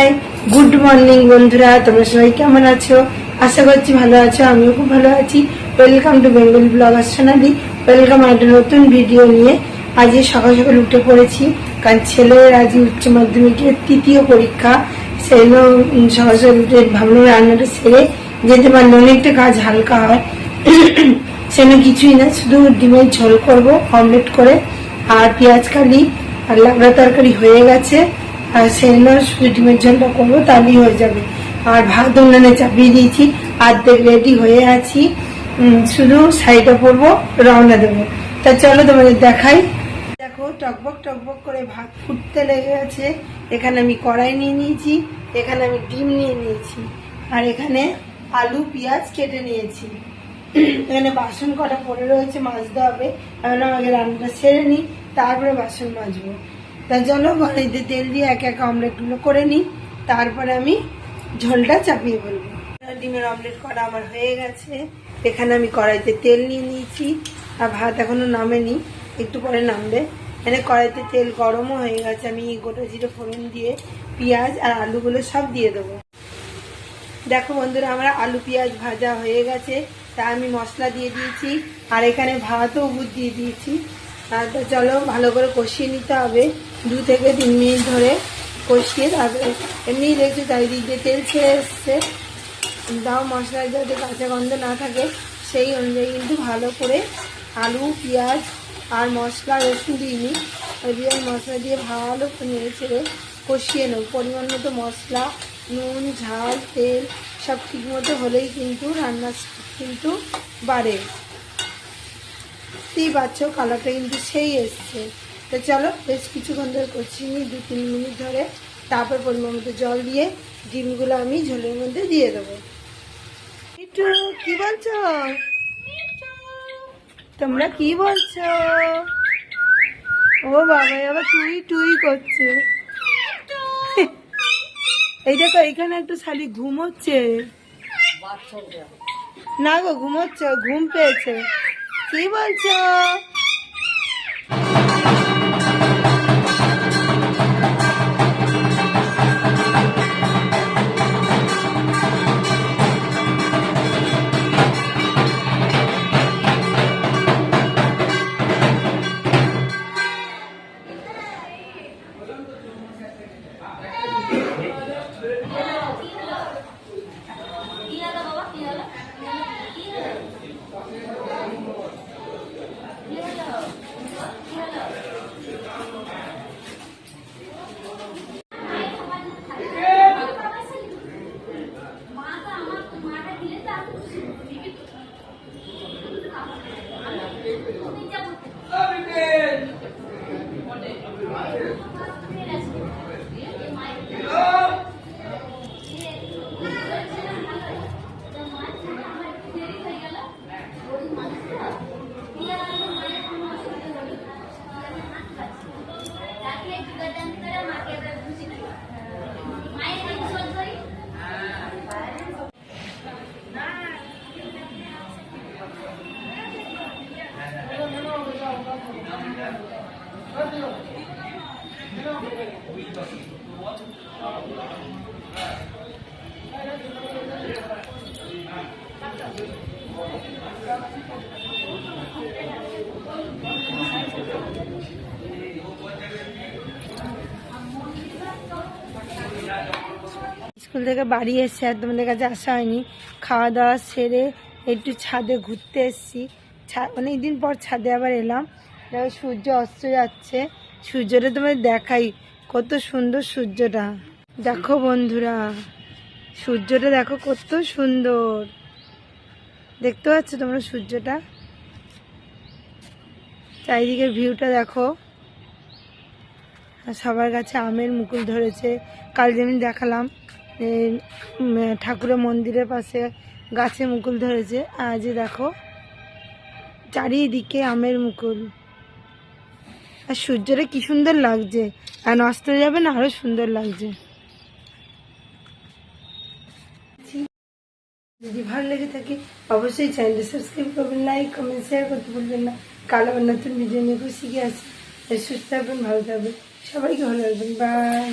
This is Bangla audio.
হাই, গুড মর্নিং বন্ধুরা, তোমরা সবাই কেমন আছো? আশা করছি ভালো আছো, আমিও খুব ভালো আছি। Welcome to Bengali blogger Sonali. Welcome একটা নতুন ভিডিও নিয়ে। আজকে সকাল সকাল উঠে পড়েছি, কারণ ছেলের আজ উচ্চ মাধ্যমিকের তৃতীয় পরীক্ষা। সেই জন্য সকাল সকাল উঠে ভাবলাম রান্নাটা সেরে যেতে পারলে অনেকটা কাজ হালকা হয়। সেখানে কিছুই না, শুধু ডিমের ঝোল করবো অমলেট করে, আর পেঁয়াজ কালি আর লাবড়া তরকারি হয়ে গেছে। আর সেজন্য শুধু ডিমের ঝোলটা করবো, তাহলেই হয়ে যাবে। আর ভাত উনানে চাপিয়ে দিয়েছি, অর্ধেক রেডি হয়ে আছি, শুধু শাড়িটা পরবো, রওনা দেবো। তা চলো তোমাদের দেখাই। দেখো টকবক টকবক করে ভাত ফুটতে লেগে গেছে। এখানে আমি কড়াই নিয়ে নিয়েছি, এখানে আমি ডিম নিয়ে নিয়েছি, আর এখানে আলু পেঁয়াজ কেটে নিয়েছি। এখানে বাসন কটা পড়ে রয়েছে, মাজতে হবে। এখন আমাকে রান্নাটা সেরে নিই, তারপরে বাসন মাজবো। তার জন্য কড়াইতে তেল দিয়ে এক এক অমলেটগুলো করে নিই, তারপরে আমি ঝোলটা চাপিয়ে ফেলবো। ডিমের অমলেট করা আমার হয়ে গেছে। এখানে আমি কড়াইতে তেল নিয়ে নিয়েছি, আর ভাত এখনো নামেনি, একটু পরে নামবে। এখানে কড়াইতে তেল গরমও হয়ে গেছে, আমি গোটা জিরে ফোড়ন দিয়ে পেঁয়াজ আর আলুগুলো সব দিয়ে দেবো। দেখো বন্ধুরা, আমার আলু পেঁয়াজ ভাজা হয়ে গেছে, তা আমি মশলা দিয়ে দিয়েছি, আর এখানে ভাতও উবুর দিয়ে দিয়েছি। তো চলো ভালো করে কষিয়ে নিতে হবে, 2 থেকে 3 মিনিট ধরে কষিয়ে। তারপরে এমনি দেখছি চারিদিক দিয়ে তেল ছেড়ে এসছে, দাও মশলায় যাতে কাঁচা গন্ধ না থাকে সেই অনুযায়ী কিন্তু ভালো করে আলু পেঁয়াজ আর মশলা রসুন দিইনি, ওই দিয়ে মশলা দিয়ে ভালো নেড়ে ছেড়ে কষিয়ে নেব। পরিমাণ মতো মশলা, নুন, ঝাল, তেল সব ঠিক মতো হলেই কিন্তু রান্না কিন্তু বাড়ে। বুঝতেই পারছো কালারটা কিন্তু সেই এসছে। তো চলো বেশ কিছুক্ষণ ধরে কষিয়ে নিই, 2-3 মিনিট ধরে। তারপর পরিমাণ মতো জল দিয়ে ডিমগুলো আমি ঝোলের মধ্যে দিয়ে দেবো। একটু কি বলছো তোমরা, কি বলছো? ও বাবা, আবার তুই তুই করছে। এই দেখো এখানে একটু শালি ঘুমোচ্ছে। না গো, ঘুমোচ্ছে, ঘুম পেয়েছে। কি বলছো? স্কুল থেকে বাড়ি এসে আর তোমাদের কাছে আসা হয়নি। খাওয়া দাওয়া সেরে একটু ছাদে ঘুরতে এসেছি। অনেকদিন পর ছাদে আবার এলাম। দেখো সূর্য অস্ত যাচ্ছে, সূর্যটা তোমাদের দেখাই, কত সুন্দর সূর্যটা। দেখো বন্ধুরা, সূর্যটা দেখো কত সুন্দর, দেখতে পাচ্ছ তোমরা সূর্যটা? চারিদিকের ভিউটা দেখো। সবার কাছে আমের মুকুল ধরেছে। কাল যেমন দেখালাম ঠাকুরের মন্দিরের পাশে গাছে মুকুল ধরেছে, আজ দেখো চারিদিকে আমের মুকুল। আর সূর্যটা কি সুন্দর লাগছে, আর অস্ত যাবে না আরো সুন্দর লাগছে। যদি ভালো লেগে থাকে অবশ্যই চ্যানেলটা সাবস্ক্রাইব করবেন, লাইক কমেন্ট শেয়ার করতে ভুলবেন না। কাল আবার নতুন ভিডিও নিয়ে খুশি আসি। সুস্থ থাকবেন, ভালো থাকবেন, সবাইকে ভালো রাখবেন। বাই।